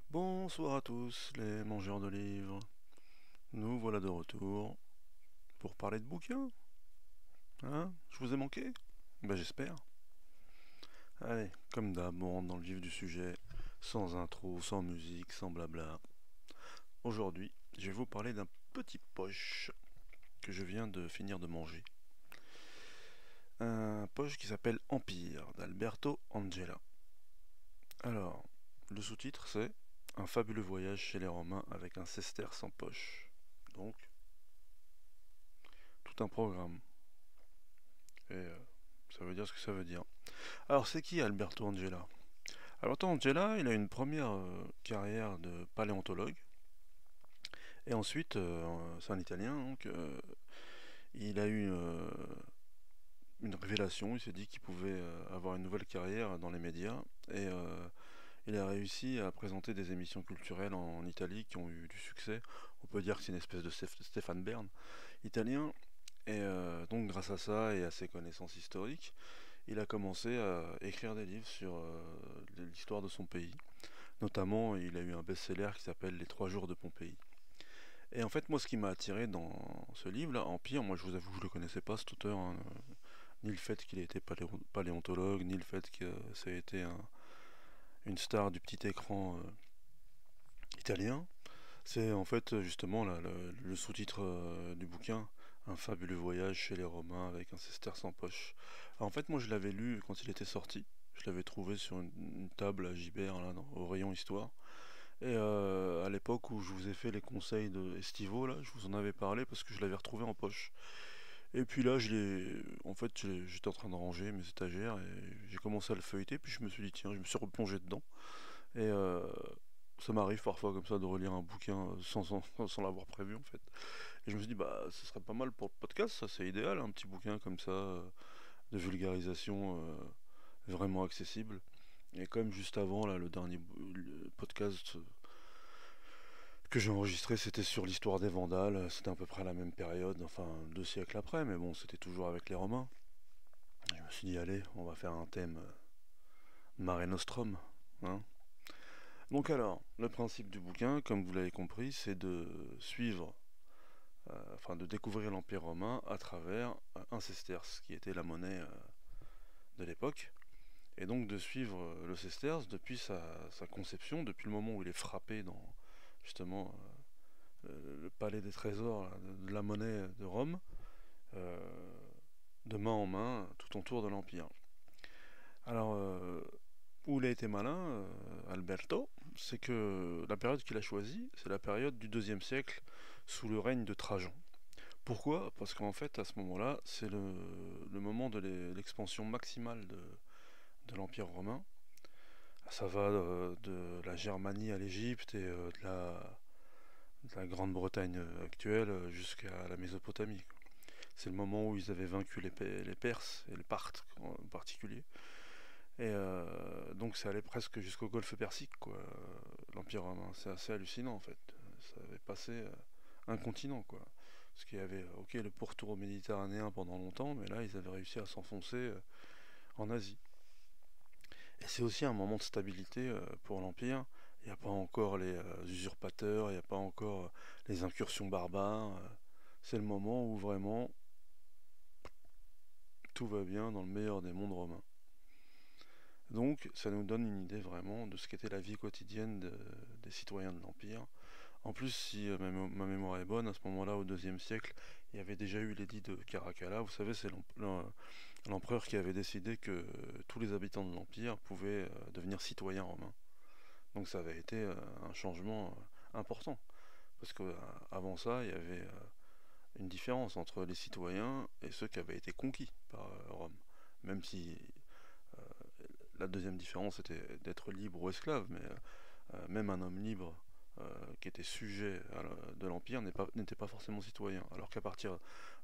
Bonsoir à tous les mangeurs de livres. Nous voilà de retour pour parler de bouquins. Hein? Je vous ai manqué? Ben j'espère. Allez, comme d'hab, on rentre dans le vif du sujet, sans intro, sans musique, sans blabla. Aujourd'hui, je vais vous parler d'un petit poche que je viens de finir de manger. Un poche qui s'appelle Empire d'Alberto Angela. Alors, le sous-titre c'est Un fabuleux voyage chez les Romains avec un sesterce en poche. Donc, tout un programme. Et ça veut dire ce que ça veut dire. Alors, c'est qui Alberto Angela? Alberto Angela, il a une première carrière de paléontologue. Et ensuite, c'est un Italien, donc il a eu une révélation. Il s'est dit qu'il pouvait avoir une nouvelle carrière dans les médias. Et il a réussi à présenter des émissions culturelles en Italie qui ont eu du succès. On peut dire que c'est une espèce de Stéphane Bern italien. Et donc, grâce à ça et à ses connaissances historiques, il a commencé à écrire des livres sur l'histoire de son pays. Notamment, il a eu un best-seller qui s'appelle Les 3 jours de Pompéi. Et en fait, moi, ce qui m'a attiré dans ce livre-là, Empire, moi, je vous avoue, je le connaissais pas, cet auteur, hein, ni le fait qu'il ait été paléontologue, ni le fait que ça ait été une star du petit écran italien. C'est en fait justement là, le sous-titre du bouquin, Un fabuleux voyage chez les Romains avec un sesterce en poche. Alors, en fait, moi je l'avais lu quand il était sorti. Je l'avais trouvé sur une table à Gibert, là, au rayon Histoire. Et à l'époque où je vous ai fait les conseils de estivaux, là, je vous en avais parlé parce que je l'avais retrouvé en poche. Et puis là, en fait, j'étais en train de ranger mes étagères et j'ai commencé à le feuilleter. Puis je me suis dit, tiens, je me suis replongé dedans. Et ça m'arrive parfois comme ça de relire un bouquin sans l'avoir prévu en fait. Et je me suis dit, bah, ce serait pas mal pour le podcast, ça c'est idéal, un petit bouquin comme ça, de vulgarisation vraiment accessible. Et comme juste avant, là, le podcast que j'ai enregistré, c'était sur l'histoire des Vandales, c'était à peu près à la même période, enfin 2 siècles après, mais bon, c'était toujours avec les Romains. Je me suis dit, allez, on va faire un thème Mare Nostrum, hein. Donc alors, le principe du bouquin, comme vous l'avez compris, c'est de suivre, enfin de découvrir l'Empire romain à travers un sesterce, qui était la monnaie de l'époque, et donc de suivre le sesterce depuis sa conception, depuis le moment où il est frappé dans justement le palais des trésors là, de la monnaie de Rome, euh, de main en main, tout autour de l'Empire. Alors, où il a été malin, Alberto, c'est que la période qu'il a choisie, c'est la période du deuxième siècle sous le règne de Trajan. Pourquoi? Parce qu'en fait, à ce moment-là, c'est le moment de l'expansion maximale de l'Empire romain. Ça va de la Germanie à l'Égypte et de la Grande-Bretagne actuelle jusqu'à la Mésopotamie. C'est le moment où ils avaient vaincu les Perses et les Parthes en particulier. Et donc ça allait presque jusqu'au golfe Persique, quoi, l'Empire romain. C'est assez hallucinant en fait. Ça avait passé un continent, quoi. Parce qu'il y avait, ok, le pourtour méditerranéen pendant longtemps, mais là ils avaient réussi à s'enfoncer en Asie. Et c'est aussi un moment de stabilité pour l'Empire. Il n'y a pas encore les usurpateurs, il n'y a pas encore les incursions barbares. C'est le moment où vraiment tout va bien dans le meilleur des mondes romains. Donc ça nous donne une idée vraiment de ce qu'était la vie quotidienne des citoyens de l'Empire. En plus, si ma mémoire est bonne, à ce moment-là, au deuxième siècle, il y avait déjà eu l'édit de Caracalla. Vous savez, c'est l'empereur qui avait décidé que tous les habitants de l'Empire pouvaient devenir citoyens romains. Donc ça avait été un changement important. Parce qu'avant ça, il y avait une différence entre les citoyens et ceux qui avaient été conquis par Rome. Même si la deuxième différence était d'être libre ou esclave, mais même un homme libre qui était sujet de l'Empire n'était pas forcément citoyen, alors qu'à partir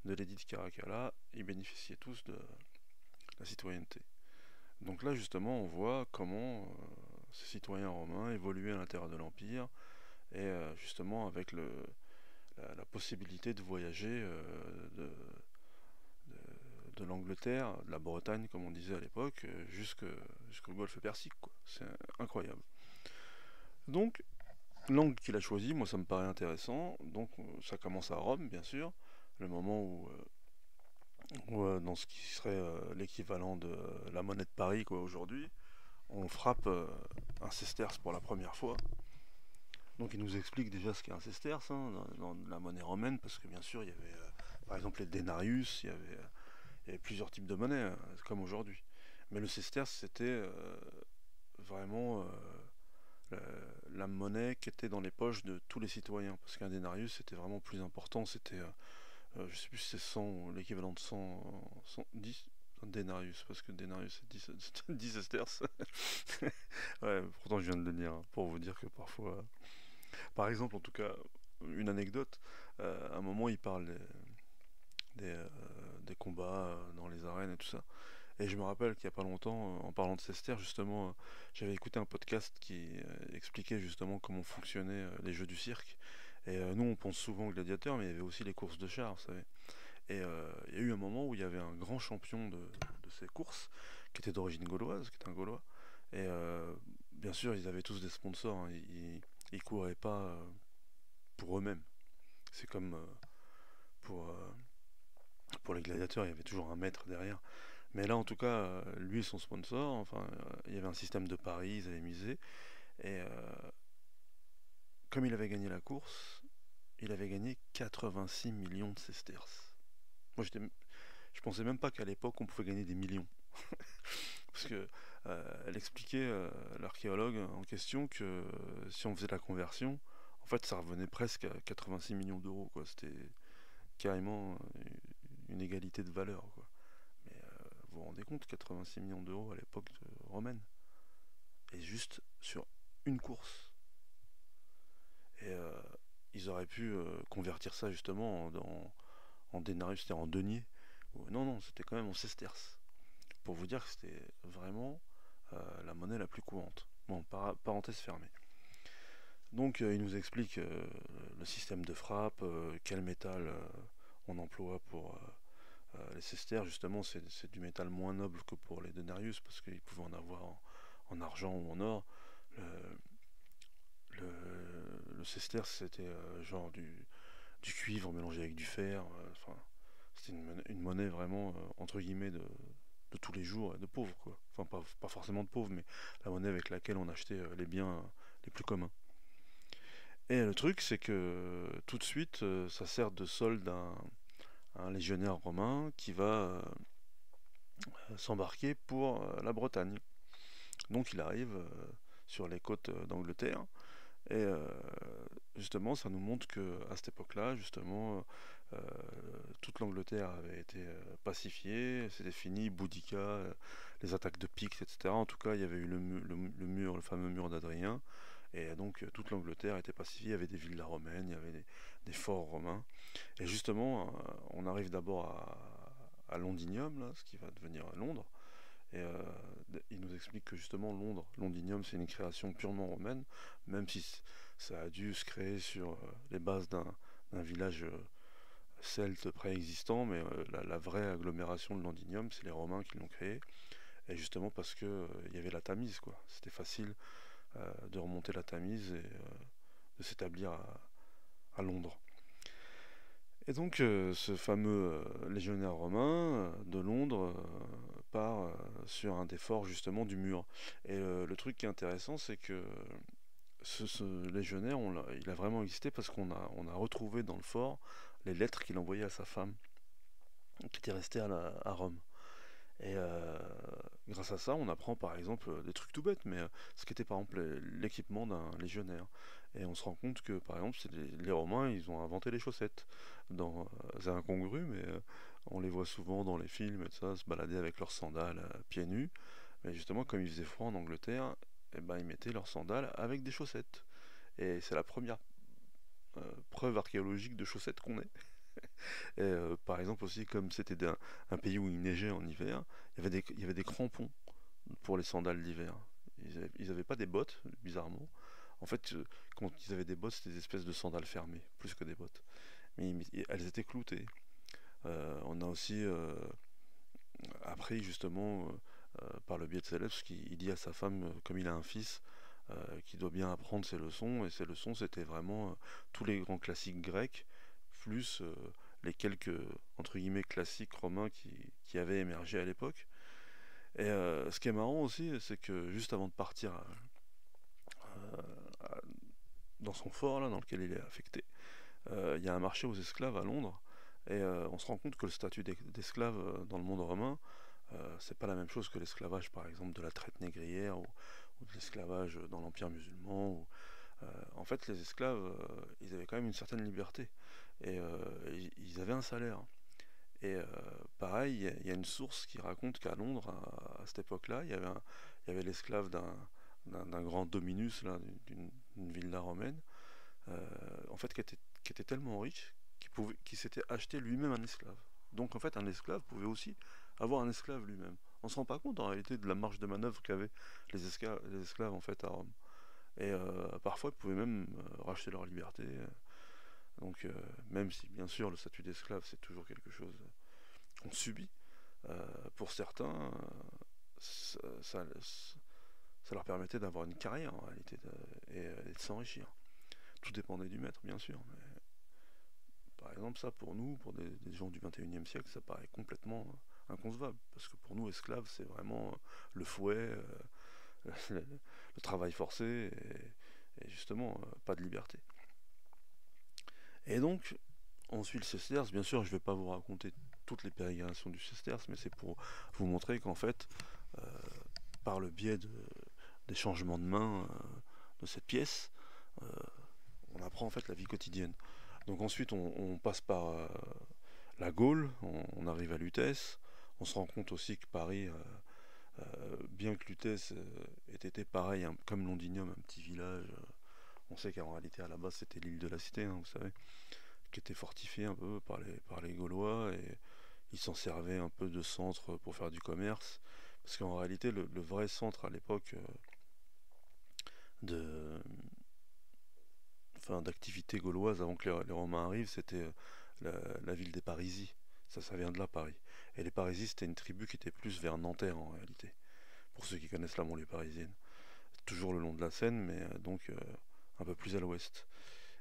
de l'édit de Caracalla, ils bénéficiaient tous de la citoyenneté. Donc là justement on voit comment ces citoyens romains évoluaient à l'intérieur de l'Empire, et justement avec la possibilité de voyager de l'Angleterre, de la Bretagne comme on disait à l'époque, jusqu'au golfe Persique, quoi. C'est incroyable. Donc L'angle qu'il a choisi, moi ça me paraît intéressant. Donc ça commence à Rome, bien sûr, le moment où, dans ce qui serait l'équivalent de la monnaie de Paris quoi aujourd'hui, on frappe un sesterce pour la première fois. Donc il nous explique déjà ce qu'est un sesterce hein, dans la monnaie romaine, parce que bien sûr il y avait par exemple les denarius, il y avait plusieurs types de monnaies, hein, comme aujourd'hui. Mais le sesterce c'était vraiment la monnaie qui était dans les poches de tous les citoyens, parce qu'un denarius c'était vraiment plus important, c'était, je sais plus si c'est 100, l'équivalent de 10 denarius, parce que denarius c'est 10, 10 sesterces. Ouais, pourtant je viens de le dire, hein, pour vous dire que parfois... Par exemple, en tout cas, une anecdote, à un moment il parle des combats dans les arènes et tout ça. Et je me rappelle qu'il n'y a pas longtemps, en parlant de Sester, justement, j'avais écouté un podcast qui expliquait justement comment fonctionnaient les jeux du cirque. Et nous, on pense souvent aux gladiateurs, mais il y avait aussi les courses de chars, vous savez. Et il y a eu un moment où il y avait un grand champion de ces courses, qui était d'origine gauloise, qui était un Gaulois. Et bien sûr, ils avaient tous des sponsors, hein. Ils couraient pas pour eux-mêmes. C'est comme pour, euh, pour les gladiateurs, il y avait toujours un maître derrière. Mais là, en tout cas, lui et son sponsor, enfin, il y avait un système de paris, ils avaient misé. Et comme il avait gagné la course, il avait gagné 86 millions de sesterces. Moi, je pensais même pas qu'à l'époque, on pouvait gagner des millions. Parce que elle expliquait, l'archéologue en question, que si on faisait la conversion, en fait, ça revenait presque à 86 millions d'euros, quoi. C'était carrément une égalité de valeur, quoi. Mais vous vous rendez compte, 86 millions d'euros à l'époque romaine, et juste sur une course. Et ils auraient pu convertir ça justement en denarius, c'est-à-dire en deniers. Non, non, c'était quand même en sesterces. Pour vous dire que c'était vraiment la monnaie la plus courante. Bon, parenthèse fermée. Donc il nous explique le système de frappe, quel métal on emploie pour les sesterces. Justement, c'est du métal moins noble que pour les denarius, parce qu'ils pouvaient en avoir en argent ou en or. Le, le sesterce, c'était genre du cuivre mélangé avec du fer. Enfin, c'était une monnaie vraiment, entre guillemets, de tous les jours, de pauvres, quoi. Enfin, pas forcément de pauvres, mais la monnaie avec laquelle on achetait les biens les plus communs. Et le truc, c'est que tout de suite, ça sert de solde à un légionnaire romain qui va s'embarquer pour la Bretagne. Donc il arrive sur les côtes d'Angleterre. Et justement, ça nous montre que à cette époque-là, justement, euh, toute l'Angleterre avait été pacifiée, c'était fini, Boudica, les attaques de Pictes, etc. En tout cas, il y avait eu le mur, le fameux mur d'Adrien, et donc toute l'Angleterre était pacifiée, il y avait des villas romaines, il y avait des forts romains. Et justement, on arrive d'abord à Londinium, là, ce qui va devenir Londres. Et il nous explique que justement Londinium, c'est une création purement romaine, même si ça a dû se créer sur les bases d'un village celte préexistant, mais la vraie agglomération de Londinium, c'est les Romains qui l'ont créé. Et justement parce que il y avait la Tamise, quoi. C'était facile de remonter la Tamise et de s'établir à Londres. Et donc ce fameux légionnaire romain de Londres part sur un des forts justement du mur. Et le truc qui est intéressant, c'est que ce légionnaire, il a vraiment existé parce qu'on a retrouvé dans le fort les lettres qu'il envoyait à sa femme, qui était restée à Rome. Et grâce à ça, on apprend par exemple des trucs tout bêtes, mais ce qui était par exemple l'équipement d'un légionnaire. Et on se rend compte que par exemple, c'est les Romains, ils ont inventé les chaussettes. C'est incongru, mais on les voit souvent dans les films et tout ça, se balader avec leurs sandales pieds nus. Mais justement, comme il faisait froid en Angleterre, eh ben, ils mettaient leurs sandales avec des chaussettes. Et c'est la première preuve archéologique de chaussettes qu'on ait. Et par exemple aussi, comme c'était un pays où il neigeait en hiver, il y avait des crampons pour les sandales d'hiver. Ils avaient pas des bottes, bizarrement. En fait, quand ils avaient des bottes, c'était des espèces de sandales fermées, plus que des bottes. Mais elles étaient cloutées. On a aussi appris justement par le biais de ses lettres, parce qu'il dit à sa femme, comme il a un fils, qui doit bien apprendre ses leçons, et ses leçons c'était vraiment tous les grands classiques grecs, plus les quelques entre guillemets classiques romains qui avaient émergé à l'époque. Et ce qui est marrant aussi, c'est que juste avant de partir dans son fort là, dans lequel il est affecté, il y a un marché aux esclaves à Londres, et on se rend compte que le statut d'esclave dans le monde romain, c'est pas la même chose que l'esclavage par exemple de la traite négrière ou de l'esclavage dans l'Empire musulman. En fait, les esclaves, ils avaient quand même une certaine liberté, et ils avaient un salaire. Et pareil, il y a une source qui raconte qu'à Londres, à cette époque-là, il y avait l'esclave d'un grand dominus là, d'une villa romaine, en fait, qui était tellement riche qu'il s'était acheté lui-même un esclave. Donc en fait, un esclave pouvait aussi avoir un esclave lui-même. On se rend pas compte en réalité de la marge de manœuvre qu'avaient les esclaves en fait à Rome. Et parfois, ils pouvaient même racheter leur liberté. Donc même si bien sûr le statut d'esclave c'est toujours quelque chose qu'on subit, pour certains, ça, ça- ça leur permettait d'avoir une carrière en réalité et de s'enrichir. Tout dépendait du maître, bien sûr. Mais par exemple, ça pour nous, pour des gens du 21e siècle, ça paraît complètement inconcevable. Parce que pour nous, esclave, c'est vraiment le fouet, le travail forcé et justement pas de liberté. Et donc, on suit le sesterce. Bien sûr, je ne vais pas vous raconter toutes les pérégrinations du sesterce, mais c'est pour vous montrer qu'en fait, euh, par le biais des changements de main de cette pièce, euh, on apprend en fait la vie quotidienne. Donc ensuite, on passe par la Gaule, on arrive à Lutèce. On se rend compte aussi que Paris, bien que Lutèce ait été pareil, hein, comme Londinium, un petit village, on sait qu'en réalité à la base c'était l'île de la Cité, hein, vous savez, qui était fortifiée un peu par les Gaulois, et ils s'en servaient un peu de centre pour faire du commerce. Parce qu'en réalité, le vrai centre à l'époque de, enfin, d'activité gauloise avant que les Romains arrivent, c'était la ville des Parisis. Ça vient de là, Paris. Et les Parisis, c'était une tribu qui était plus vers Nanterre en réalité. Pour ceux qui connaissent la banlieue parisienne. Toujours le long de la Seine, mais donc un peu plus à l'ouest.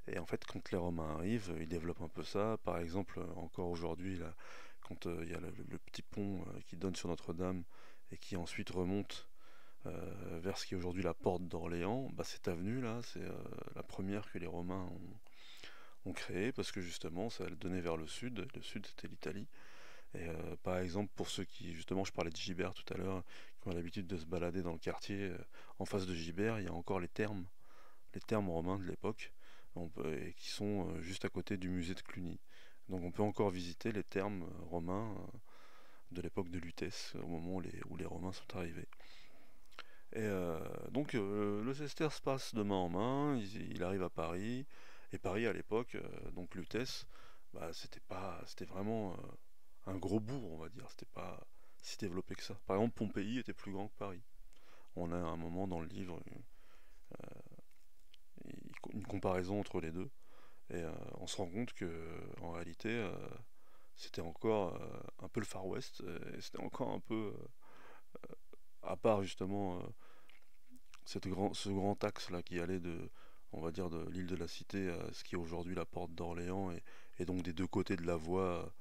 Et en fait, quand les Romains arrivent, ils développent un peu ça. Par exemple, encore aujourd'hui, là, quand il y a le petit pont qui donne sur Notre-Dame et qui ensuite remonte vers ce qui est aujourd'hui la porte d'Orléans, bah, cette avenue-là, c'est la première que les Romains ont créée parce que justement, ça donnait vers le sud. Le sud, c'était l'Italie. Et par exemple, pour ceux qui, justement, je parlais de Gibert tout à l'heure, qui ont l'habitude de se balader dans le quartier, en face de Gibert, il y a encore les thermes romains de l'époque, et qui sont juste à côté du musée de Cluny. Donc on peut encore visiter les thermes romains de l'époque de Lutèce, au moment où les Romains sont arrivés. Et donc le sesterce passe de main en main, il arrive à Paris, et Paris à l'époque, donc Lutèce, bah, c'était vraiment un gros bourg, on va dire, c'était pas si développé que ça. Par exemple, Pompéi était plus grand que Paris. On a un moment dans le livre une comparaison entre les deux, et on se rend compte que en réalité, c'était encore un peu le Far West, et c'était encore un peu, à part justement ce grand axe là qui allait de, on va dire, de l'île de la Cité à ce qui est aujourd'hui la porte d'Orléans, et donc des deux côtés de la voie,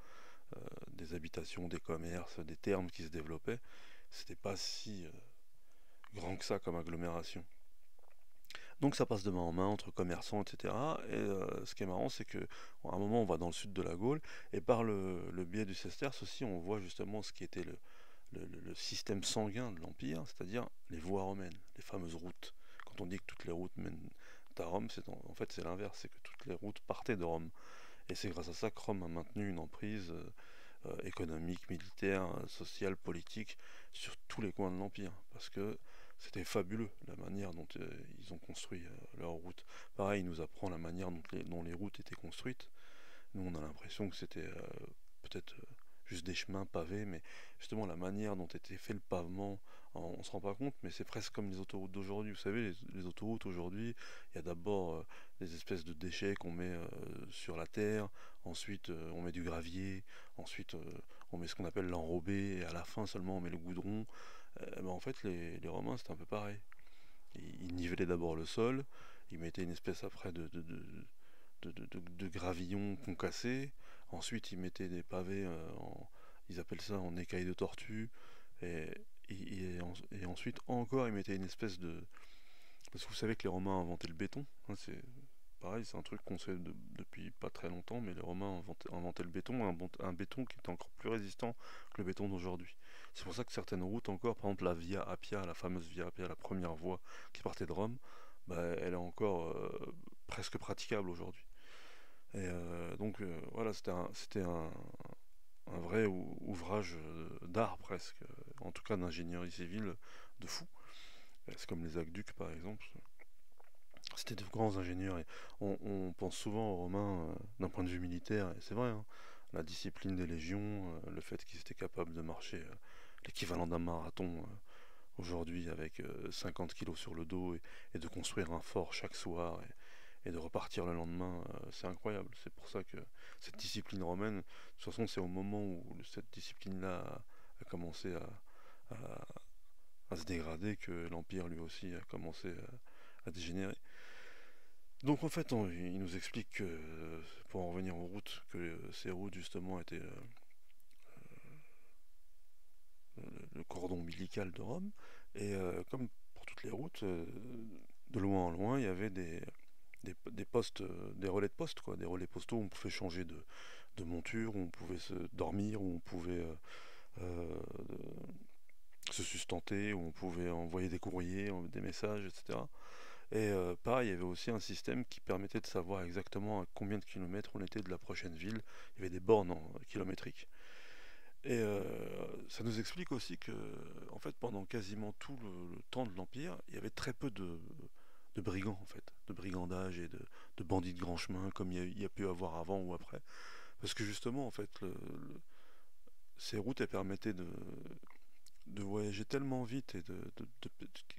des habitations, des commerces, des thermes qui se développaient, c'était pas si grand que ça comme agglomération. Donc ça passe de main en main entre commerçants, etc. Et ce qui est marrant, c'est que à un moment on va dans le sud de la Gaule, et par le biais du sesterce aussi, on voit justement ce qui était le système sanguin de l'Empire, c'est-à-dire les voies romaines, les fameuses routes. Quand on dit que toutes les routes mènent à Rome, en fait c'est l'inverse, c'est que toutes les routes partaient de Rome. Et c'est grâce à ça que Rome a maintenu une emprise économique, militaire, sociale, politique sur tous les coins de l'Empire. Parce que c'était fabuleux la manière dont ils ont construit leurs routes. Pareil, il nous apprend la manière dont les routes étaient construites. Nous, on a l'impression que c'était peut-être juste des chemins pavés, mais justement la manière dont était fait le pavement, on se rend pas compte, mais c'est presque comme les autoroutes d'aujourd'hui. Vous savez, les autoroutes aujourd'hui, il y a d'abord des espèces de déchets qu'on met sur la terre, ensuite on met du gravier, ensuite on met ce qu'on appelle l'enrobé, et à la fin seulement on met le goudron. Ben, en fait, les Romains, c'était un peu pareil. il nivelait d'abord le sol, il mettait une espèce après de gravillon concassé, ensuite il mettait des pavés, ils appellent ça en écailles de tortue, et, et ensuite encore il mettait une espèce de... Parce que vous savez que les Romains ont inventé le béton, hein, c'est pareil, c'est un truc qu'on sait depuis pas très longtemps, mais les Romains ont inventé le béton, un béton qui était encore plus résistant que le béton d'aujourd'hui. C'est pour ça que certaines routes encore, par exemple la Via Appia, la fameuse Via Appia, la première voie qui partait de Rome, bah, elle est encore presque praticable aujourd'hui. Et donc voilà, un vrai ouvrage d'art presque, en tout cas d'ingénierie civile de fou. C'est comme les aqueducs par exemple. C'était de grands ingénieurs et on pense souvent aux Romains d'un point de vue militaire, et c'est vrai, hein, la discipline des légions, le fait qu'ils étaient capables de marcher l'équivalent d'un marathon aujourd'hui avec 50 kilos sur le dos et de construire un fort chaque soir et de repartir le lendemain, c'est incroyable. C'est pour ça que cette discipline romaine, de toute façon, c'est au moment où cette discipline-là a commencé à se dégrader que l'Empire lui aussi a commencé à dégénérer. Donc en fait, il nous explique que, pour en revenir aux routes, que ces routes justement étaient le cordon ombilical de Rome, et comme pour toutes les routes, de loin en loin, il y avait des postes, des relais de poste, quoi, des relais postaux où on pouvait changer de monture, où on pouvait se dormir, où on pouvait euh, se sustenter, où on pouvait envoyer des courriers, des messages, etc. Et pareil, il y avait aussi un système qui permettait de savoir exactement à combien de kilomètres on était de la prochaine ville. Il y avait des bornes kilométriques. Et ça nous explique aussi que, en fait, pendant quasiment tout le temps de l'Empire, il y avait très peu de brigands, en fait, de brigandage et de bandits de grand chemin, comme il y a pu avoir avant ou après. Parce que justement, en fait, ces routes, elles permettaient de voyager tellement vite et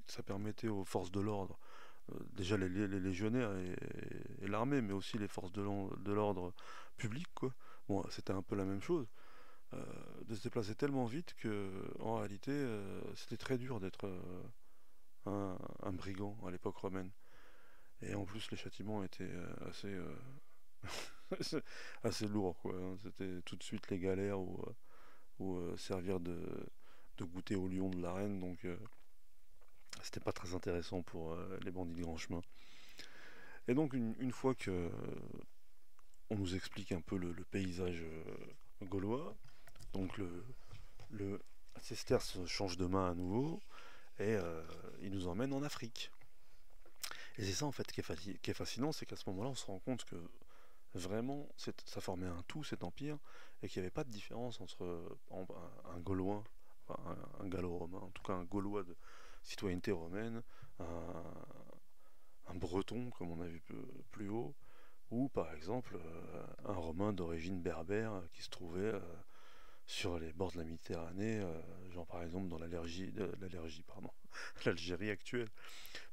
ça permettait aux forces de l'ordre, déjà les légionnaires et l'armée, mais aussi les forces de l'ordre public, quoi. Bon, c'était un peu la même chose, euh, de se déplacer tellement vite que, en réalité, c'était très dur d'être un brigand à l'époque romaine. Et en plus, les châtiments étaient assez lourds, quoi, hein. C'était tout de suite les galères ou servir de goûter au lion de l'arène, donc c'était pas très intéressant pour les bandits de grand chemin. Et donc une fois que on nous explique un peu le paysage gaulois, donc le Sesterce change de main à nouveau et il nous emmène en Afrique. Et c'est ça en fait qui est fascinant, c'est qu'à ce moment-là on se rend compte que vraiment ça formait un tout cet empire et qu'il n'y avait pas de différence entre un Gaulois, enfin, un Gallo-romain, en tout cas un Gaulois de citoyenneté romaine, un, un Breton comme on a vu plus haut, ou par exemple un Romain d'origine berbère qui se trouvait sur les bords de la Méditerranée, genre par exemple dans pardon, l'Algérie actuelle.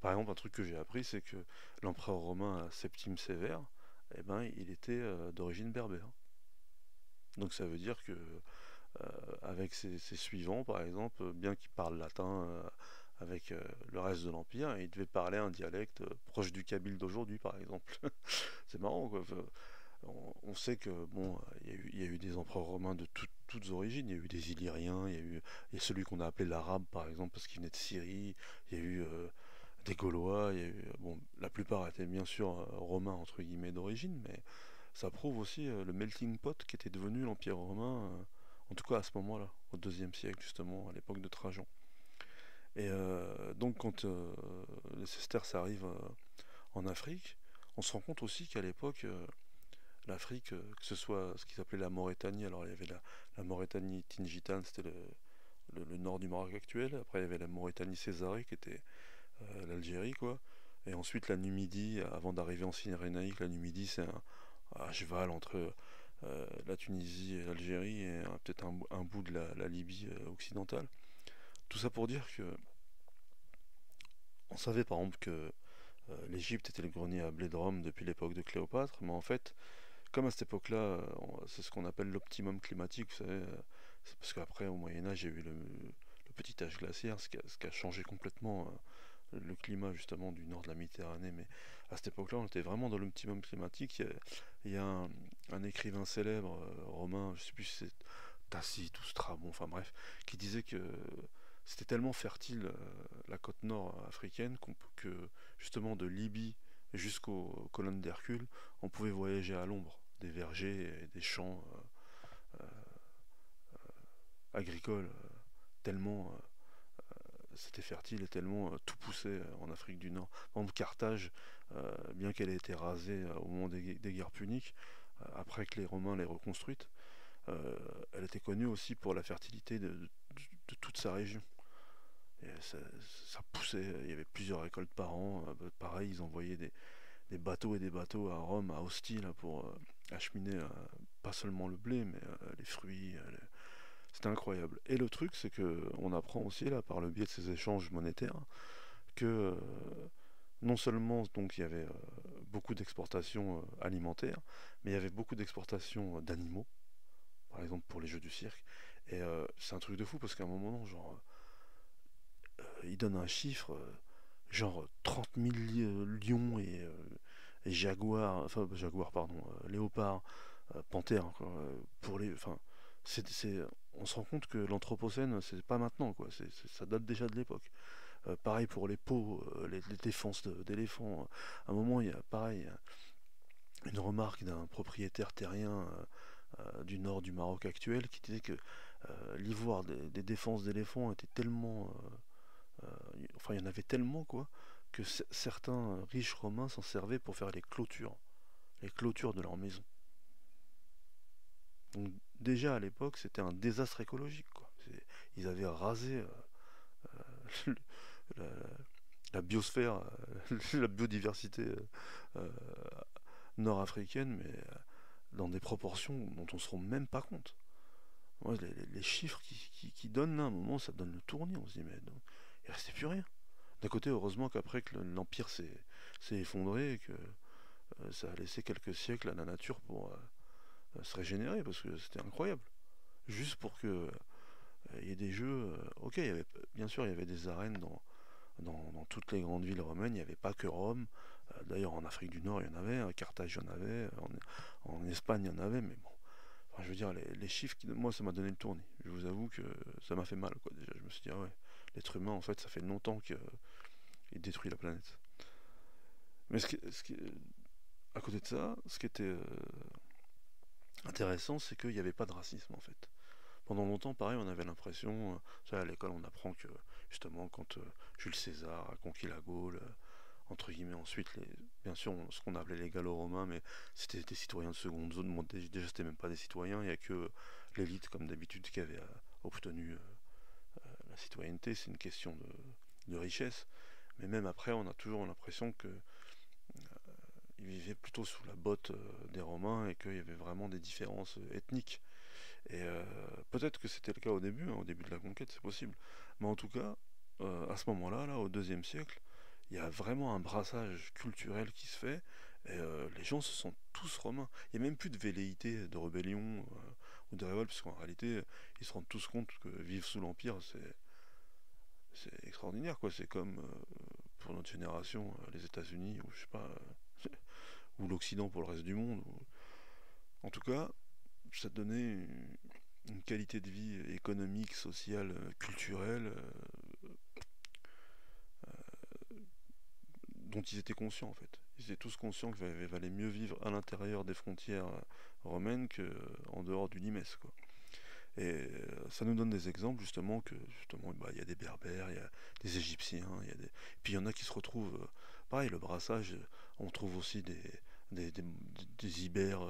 Par exemple, un truc que j'ai appris, c'est que l'empereur romain Septime Sévère, eh ben, il était d'origine berbère. Donc ça veut dire que avec ses suivants, par exemple, bien qu'il parle latin avec le reste de l'empire, il devait parler un dialecte proche du kabyle d'aujourd'hui, par exemple. C'est marrant, quoi. Enfin, on sait que bon, il y a eu des empereurs romains de toutes origines. Il y a eu des Illyriens, il y a celui qu'on a appelé l'arabe, par exemple, parce qu'il venait de Syrie. Il y a eu des Gaulois. Il y a eu, bon, la plupart étaient bien sûr romains entre guillemets d'origine, mais ça prouve aussi le melting pot qui était devenu l'Empire romain, en tout cas à ce moment-là, au deuxième siècle justement, à l'époque de Trajan. Et donc quand les Sesterces arrivent en Afrique, on se rend compte aussi qu'à l'époque, l'Afrique, que ce soit ce qu'ils appelaient la Mauritanie, alors il y avait la Mauritanie tingitane, c'était le nord du Maroc actuel, après il y avait la Mauritanie césarée qui était l'Algérie, quoi, et ensuite la Numidie, avant d'arriver en Cyrénaïque, la Numidie c'est un cheval entre la Tunisie et l'Algérie et peut-être un bout de la Libye occidentale. Tout ça pour dire que on savait par exemple que l'Égypte était le grenier à blé de Rome depuis l'époque de Cléopâtre, mais en fait, comme à cette époque-là, c'est ce qu'on appelle l'optimum climatique, vous savez, c'est parce qu'après, au Moyen-Âge, il y a eu le petit âge glaciaire, ce qui a changé complètement le climat justement du nord de la Méditerranée, mais à cette époque-là, on était vraiment dans l'optimum climatique. Il y a un écrivain célèbre romain, je sais plus si c'est Tacite ou Strabon, enfin bref, qui disait que c'était tellement fertile la côte nord africaine que justement de Libye jusqu'aux colonnes d'Hercule, on pouvait voyager à l'ombre des vergers et des champs agricoles, tellement c'était fertile et tellement tout poussait en Afrique du Nord. Par exemple, Carthage, bien qu'elle ait été rasée au moment des guerres puniques, après que les Romains l'aient reconstruite, euh, elle était connue aussi pour la fertilité de toute sa région. Et ça poussait, il y avait plusieurs récoltes par an. Pareil, ils envoyaient des bateaux et des bateaux à Rome, à Ostie, là, pour acheminer pas seulement le blé, mais les fruits. C'était incroyable. Et le truc, c'est que on apprend aussi, là, par le biais de ces échanges monétaires, que non seulement donc il y avait beaucoup d'exportations alimentaires, mais il y avait beaucoup d'exportations d'animaux, par exemple pour les jeux du cirque. Et c'est un truc de fou parce qu'à un moment, genre, il donne un chiffre, genre 30 000 lions et jaguars, enfin jaguars, pardon, léopards, panthères, quoi, pour les, enfin, on se rend compte que l'anthropocène, c'est pas maintenant, quoi, ça date déjà de l'époque. Pareil pour les peaux, les défenses d'éléphants. À un moment, il y a pareil une remarque d'un propriétaire terrien du nord du Maroc actuel qui disait que l'ivoire des défenses d'éléphants était tellement, enfin il y en avait tellement quoi, que certains riches romains s'en servaient pour faire les clôtures de leur maison. Donc déjà à l'époque, c'était un désastre écologique quoi. Ils avaient rasé la, la biosphère, la biodiversité euh, nord-africaine, mais dans des proportions dont on se rend même pas compte. Ouais, les chiffres qui donnent là, à un moment, ça donne le tournis. On se dit, mais non, il restait plus rien. D'un côté, heureusement qu'après que l'Empire s'est effondré et que ça a laissé quelques siècles à la nature pour se régénérer, parce que c'était incroyable. Juste pour que il y ait des jeux. Ok, bien sûr, il y avait des arènes dans toutes les grandes villes romaines. Il n'y avait pas que Rome. D'ailleurs, en Afrique du Nord, il y en avait. À Carthage, il y en avait. En Espagne, il y en avait. Mais bon, enfin, je veux dire, les chiffres, moi, ça m'a donné le tournis. Je vous avoue que ça m'a fait mal, quoi. Déjà, je me suis dit, ah ouais, l'être humain, en fait, ça fait longtemps qu'il détruit la planète. Mais à côté de ça, ce qui était intéressant, c'est qu'il n'y avait pas de racisme, en fait. Pendant longtemps, pareil, on avait l'impression, à l'école, on apprend que, justement, quand Jules César a conquis la Gaule, entre guillemets, ensuite, bien sûr, ce qu'on appelait les Gallo-Romains, mais c'était des citoyens de seconde zone. Moi, déjà, c'était même pas des citoyens, il n'y a que l'élite, comme d'habitude, qui avait obtenu la citoyenneté. C'est une question de richesse. Mais même après, on a toujours l'impression que ils vivaient plutôt sous la botte des Romains et qu'il y avait vraiment des différences ethniques. Et peut-être que c'était le cas au début, hein, au début de la conquête, c'est possible. Mais en tout cas, à ce moment-là, là, au deuxième siècle, il y a vraiment un brassage culturel qui se fait. Et les gens se sentent tous romains. Il n'y a même plus de velléité de rébellion ou de révolte, parce qu'en réalité, ils se rendent tous compte que vivre sous l'Empire, c'est extraordinaire, quoi. C'est comme pour notre génération, les États-Unis, ou je sais pas, ou l'Occident pour le reste du monde. En tout cas, ça donnait une qualité de vie économique, sociale, culturelle, dont ils étaient conscients en fait. Ils étaient tous conscients qu'il valait mieux vivre à l'intérieur des frontières romaines qu'en dehors du Limès, quoi. Et ça nous donne des exemples justement que justement bah, il y a des Berbères, il y a des Égyptiens, puis il y en a qui se retrouvent pareil le brassage, on trouve aussi des, des, des Ibères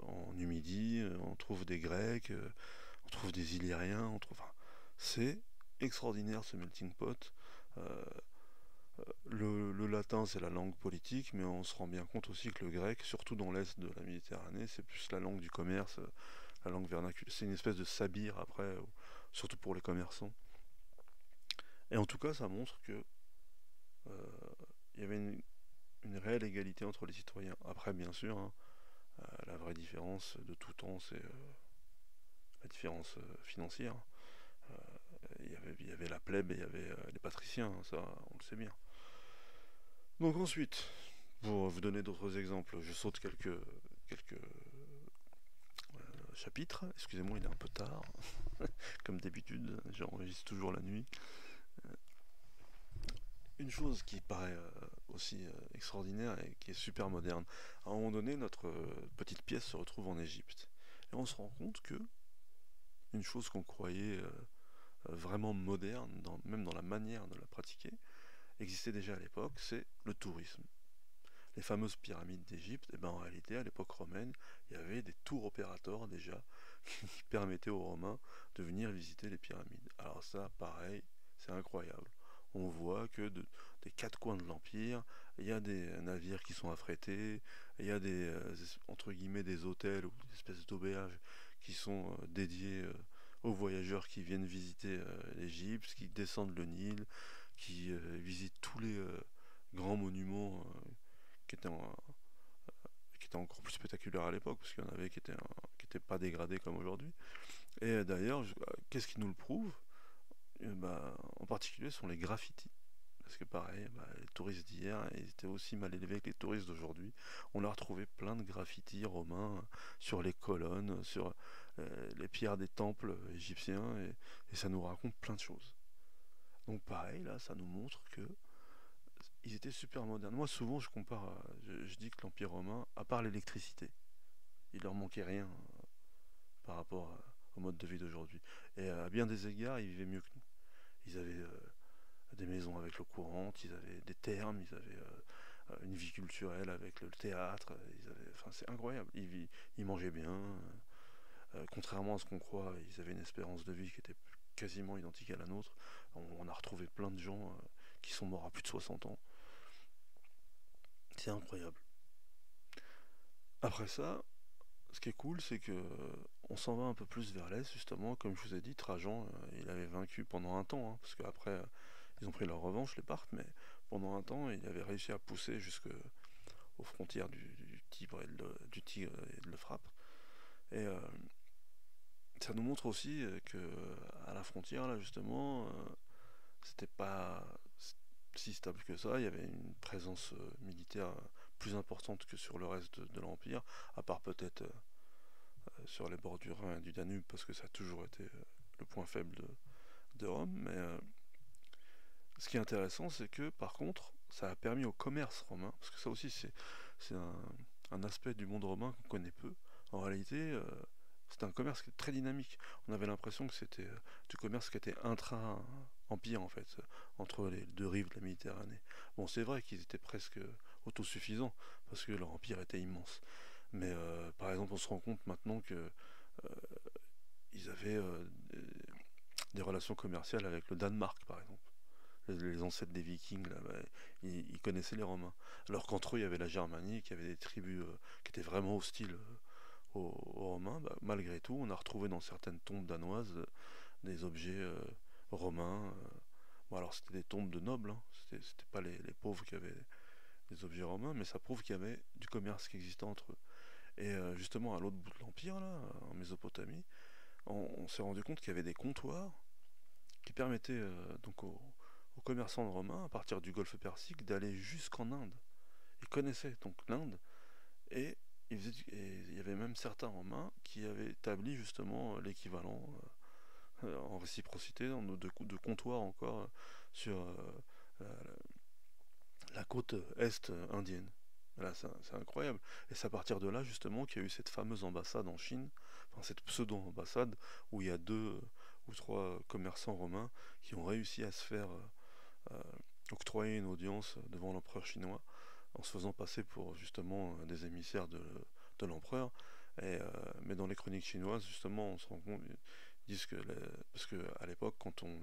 en Numidie, on trouve des Grecs, on trouve des Illyriens, enfin, c'est extraordinaire ce melting pot. Euh, le latin c'est la langue politique, mais on se rend bien compte aussi que le grec, surtout dans l'est de la Méditerranée, c'est plus la langue du commerce, la langue vernaculaire. C'est une espèce de sabir après, surtout pour les commerçants. Et en tout cas, ça montre que il y avait une réelle égalité entre les citoyens. Après, bien sûr, hein, la vraie différence de tout temps, c'est la différence financière. Il y avait la plèbe et il y avait les patriciens, hein, ça on le sait bien. Donc ensuite, pour vous donner d'autres exemples, je saute quelques chapitres. Excusez-moi, il est un peu tard, comme d'habitude, j'enregistre toujours la nuit. Une chose qui paraît aussi extraordinaire et qui est super moderne. À un moment donné, notre petite pièce se retrouve en Égypte. Et on se rend compte que une chose qu'on croyait vraiment moderne, même dans la manière de la pratiquer, existait déjà à l'époque, c'est le tourisme. Les fameuses pyramides d'Égypte, et ben en réalité, à l'époque romaine, il y avait des tours opérateurs déjà qui permettaient aux Romains de venir visiter les pyramides. Alors ça, pareil, c'est incroyable. On voit que des quatre coins de l'Empire, il y a des navires qui sont affrétés, il y a des, entre guillemets, des hôtels ou des espèces d'auberges qui sont dédiés aux voyageurs qui viennent visiter l'Égypte, qui descendent le Nil, qui visitent tous les grands monuments qui étaient, qui étaient encore plus spectaculaires à l'époque, parce qu'il y en avait qui étaient pas dégradés comme aujourd'hui. Et d'ailleurs, qu'est-ce qui nous le prouve? Bah, en particulier, ce sont les graffitis. Parce que pareil, bah, les touristes d'hier, ils étaient aussi mal élevés que les touristes d'aujourd'hui. On a retrouvé plein de graffitis romains sur les colonnes, sur les pierres des temples égyptiens, et ça nous raconte plein de choses. Donc pareil, là, ça nous montre que ils étaient super modernes. Moi, souvent, je compare, je dis que l'Empire romain, à part l'électricité, il leur manquait rien par rapport au mode de vie d'aujourd'hui. Et à bien des égards, ils vivaient mieux que nous. Ils avaient des maisons avec l'eau courante, ils avaient des thermes, ils avaient une vie culturelle avec le théâtre, enfin, c'est incroyable. Ils mangeaient bien, contrairement à ce qu'on croit, ils avaient une espérance de vie qui était quasiment identique à la nôtre. On a retrouvé plein de gens qui sont morts à plus de 60 ans. C'est incroyable. Après ça, ce qui est cool, c'est que on s'en va un peu plus vers l'est, justement. Comme je vous ai dit, Trajan, il avait vaincu pendant un temps, hein, parce qu'après, ils ont pris leur revanche, les Parthes, mais pendant un temps, il avait réussi à pousser jusqu'aux frontières du Tibre du Tigre et de l'Euphrate. Et ça nous montre aussi que à la frontière, là, justement, c'était pas si stable que ça. Il y avait une présence militaire plus importante que sur le reste de l'Empire, à part peut-être sur les bords du Rhin et du Danube, parce que ça a toujours été le point faible de Rome. Mais ce qui est intéressant, c'est que par contre, ça a permis au commerce romain, parce que ça aussi c'est un aspect du monde romain qu'on connaît peu. En réalité, c'était un commerce qui est très dynamique. On avait l'impression que c'était du commerce qui était intra-empire en fait, entre les deux rives de la Méditerranée. Bon, c'est vrai qu'ils étaient presque autosuffisants, parce que leur empire était immense. Mais par exemple, on se rend compte maintenant que ils avaient des relations commerciales avec le Danemark, par exemple. Les ancêtres des Vikings, là, bah, ils connaissaient les Romains. Alors qu'entre eux, il y avait la Germanie, qui avait des tribus qui étaient vraiment hostiles aux Romains. Bah, malgré tout, on a retrouvé dans certaines tombes danoises des objets romains. Bon, alors c'était des tombes de nobles, hein. C'était pas les pauvres qui avaient des objets romains, mais ça prouve qu'il y avait du commerce qui existait entre eux. Et justement, à l'autre bout de l'Empire, là, en Mésopotamie, on s'est rendu compte qu'il y avait des comptoirs qui permettaient donc aux commerçants romains, à partir du golfe Persique, d'aller jusqu'en Inde. Ils connaissaient donc l'Inde, et il y avait même certains Romains qui avaient établi justement l'équivalent en réciprocité de comptoirs encore sur la, la côte est indienne. Là, c'est incroyable. Et c'est à partir de là, justement, qu'il y a eu cette fameuse ambassade en Chine, enfin cette pseudo-ambassade, où il y a deux ou trois commerçants romains qui ont réussi à se faire euh, octroyer une audience devant l'empereur chinois, en se faisant passer pour justement des émissaires de l'empereur. Mais dans les chroniques chinoises, justement, on se rend compte, ils disent que, parce qu'à l'époque, quand on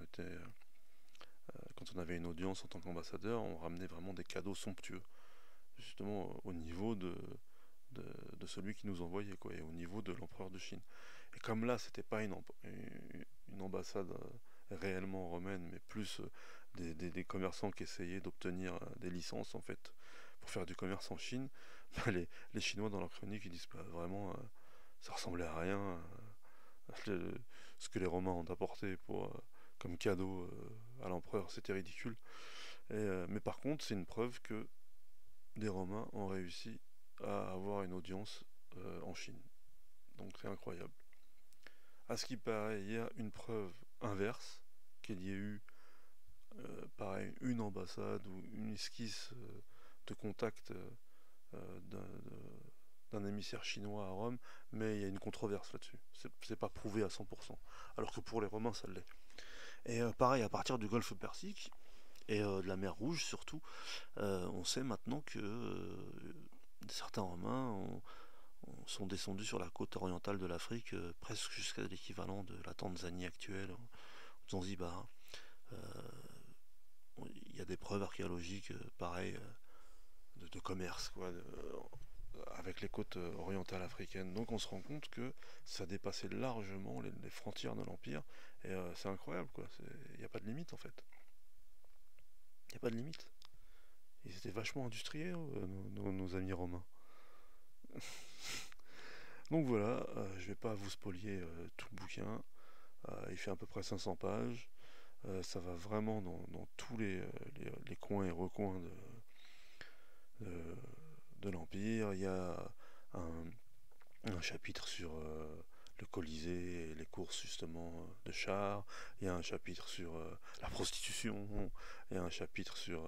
avait une audience en tant qu'ambassadeur, on ramenait vraiment des cadeaux somptueux, justement au niveau de celui qui nous envoyait, quoi, et au niveau de l'empereur de Chine. Et comme là, c'était pas une ambassade réellement romaine, mais plus des commerçants qui essayaient d'obtenir des licences, en fait, pour faire du commerce en Chine, bah, les Chinois, dans leur chronique, ils disent pas vraiment, ça ressemblait à rien, ce que les Romains ont apporté pour comme cadeau à l'empereur, c'était ridicule. Mais par contre, c'est une preuve que des Romains ont réussi à avoir une audience en Chine. Donc c'est incroyable. À ce qui paraît, il y a une preuve inverse, qu'il y ait eu, pareil, une ambassade ou une esquisse de contact d'un émissaire chinois à Rome, mais il y a une controverse là-dessus. C'est pas prouvé à 100%, alors que pour les Romains, ça l'est. Et pareil, à partir du golfe Persique, et de la mer Rouge surtout, on sait maintenant que certains Romains sont descendus sur la côte orientale de l'Afrique, presque jusqu'à l'équivalent de la Tanzanie actuelle, Zanzibar. Euh, Il y a des preuves archéologiques, pareil, de commerce, quoi, avec les côtes orientales africaines. Donc on se rend compte que ça dépassait largement les frontières de l'Empire, et c'est incroyable, quoi. Il n'y a pas de limite, en fait. Il n'y a pas de limite. Ils étaient vachement industriels, nos amis romains. Donc voilà, je vais pas vous spolier tout le bouquin. Il fait à peu près 500 pages. Ça va vraiment dans tous les coins et recoins de, de l'Empire. Il y a un, un chapitre sur le Colisée et les courses justement de chars. Il y a un chapitre sur la prostitution. Il y a un chapitre sur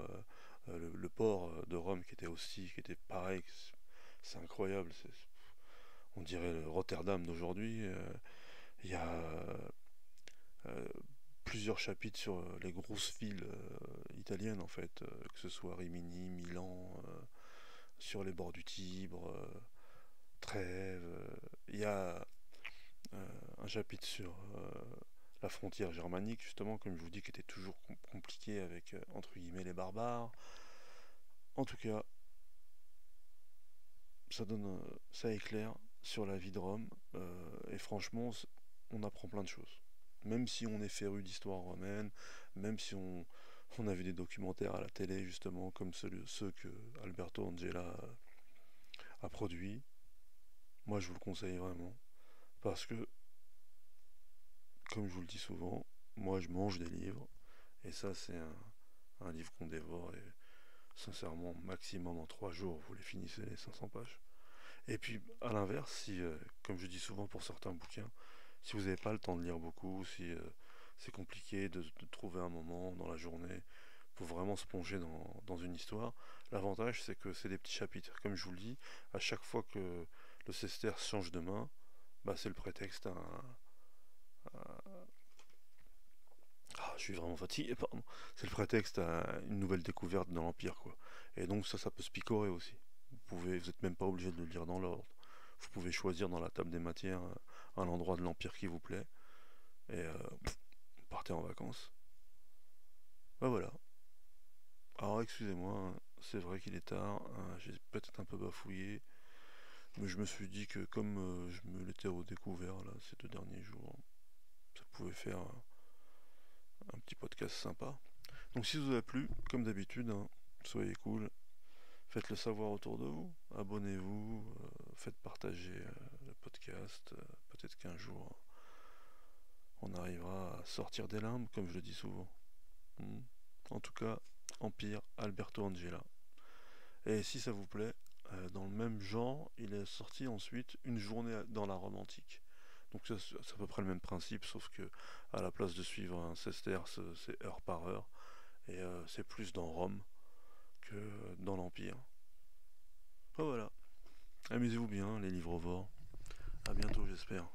le port de Rome qui était pareil. C'est incroyable. On dirait le Rotterdam d'aujourd'hui. Il y a euh, plusieurs chapitres sur les grosses villes italiennes en fait, que ce soit Rimini, Milan, sur les bords du Tibre, Trèves. Il y a un chapitre sur la frontière germanique justement, comme je vous dis, qui était toujours compliqué avec entre guillemets les barbares. En tout cas, ça éclaire sur la vie de Rome, et franchement, on apprend plein de choses. Même si on est féru d'histoire romaine, même si on a vu des documentaires à la télé justement, comme ceux que Alberto Angela a produits, moi je vous le conseille vraiment, parce que, comme je vous le dis souvent, moi je mange des livres, et ça c'est un livre qu'on dévore, et sincèrement, maximum en 3 jours, vous les finissez les 500 pages. Et puis, à l'inverse, si, comme je dis souvent pour certains bouquins, si vous n'avez pas le temps de lire beaucoup, si c'est compliqué de trouver un moment dans la journée pour vraiment se plonger dans une histoire, l'avantage c'est que c'est des petits chapitres. Comme je vous le dis, à chaque fois que le sesterce change de main, bah, c'est le prétexte ah, je suis vraiment fatigué, pardon. C'est le prétexte à une nouvelle découverte dans l'Empire, quoi. Et donc ça peut se picorer aussi. Vous êtes même pas obligé de le lire dans l'ordre. Vous pouvez choisir dans la table des matières un endroit de l'Empire qui vous plaît, et vous partez en vacances. Ben voilà. Alors excusez-moi, hein, c'est vrai qu'il est tard, hein, j'ai peut-être un peu bafouillé, mais je me suis dit que comme je me l'étais redécouvert là ces 2 derniers jours, ça pouvait faire un petit podcast sympa. Donc si ça vous a plu, comme d'habitude, hein, soyez cool, faites-le savoir autour de vous, abonnez-vous, faites partager le podcast, peut-être qu'un jour on arrivera à sortir des limbes, comme je le dis souvent. Hmm. En tout cas, Empire, Alberto Angela. Et si ça vous plaît, dans le même genre, il est sorti ensuite Une journée dans la Rome antique. Donc c'est à peu près le même principe, sauf que à la place de suivre un sesterce, c'est heure par heure, et c'est plus dans Rome que dans l'Empire. Oh, voilà, amusez-vous bien les livres livrovores. À bientôt j'espère.